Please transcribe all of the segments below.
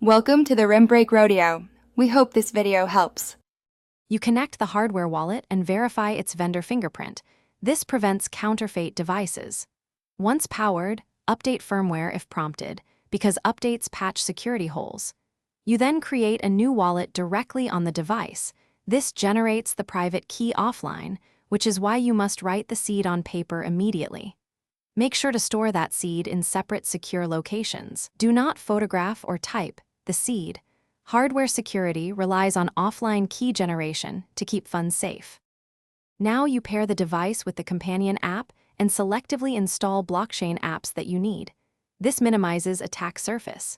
Welcome to the Rim Break Rodeo. We hope this video helps. You connect the hardware wallet and verify its vendor fingerprint. This prevents counterfeit devices. Once powered, update firmware if prompted, because updates patch security holes. You then create a new wallet directly on the device. This generates the private key offline, which is why you must write the seed on paper immediately. Make sure to store that seed in separate secure locations. Do not photograph or type the seed. Hardware security relies on offline key generation to keep funds safe. Now you pair the device with the companion app and selectively install blockchain apps that you need. This minimizes attack surface.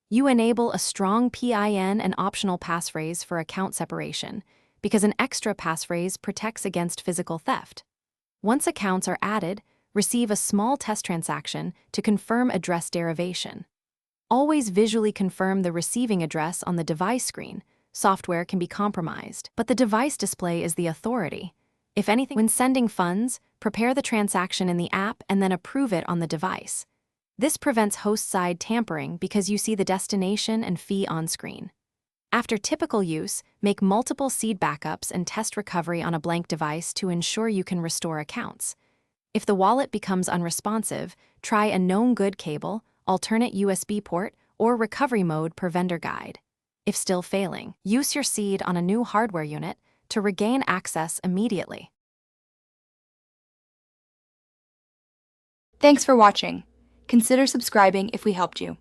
You enable a strong PIN and optional passphrase for account separation, because an extra passphrase protects against physical theft. Once accounts are added, receive a small test transaction to confirm address derivation. Always visually confirm the receiving address on the device screen. Software can be compromised, but the device display is the authority. If anything, when sending funds, prepare the transaction in the app and then approve it on the device. This prevents host-side tampering because you see the destination and fee on screen. After typical use, make multiple seed backups and test recovery on a blank device to ensure you can restore accounts. If the wallet becomes unresponsive, try a known good cable, alternate USB port, or recovery mode per vendor guide. If still failing, use your seed on a new hardware unit to regain access immediately. Thanks for watching. Consider subscribing if we helped you.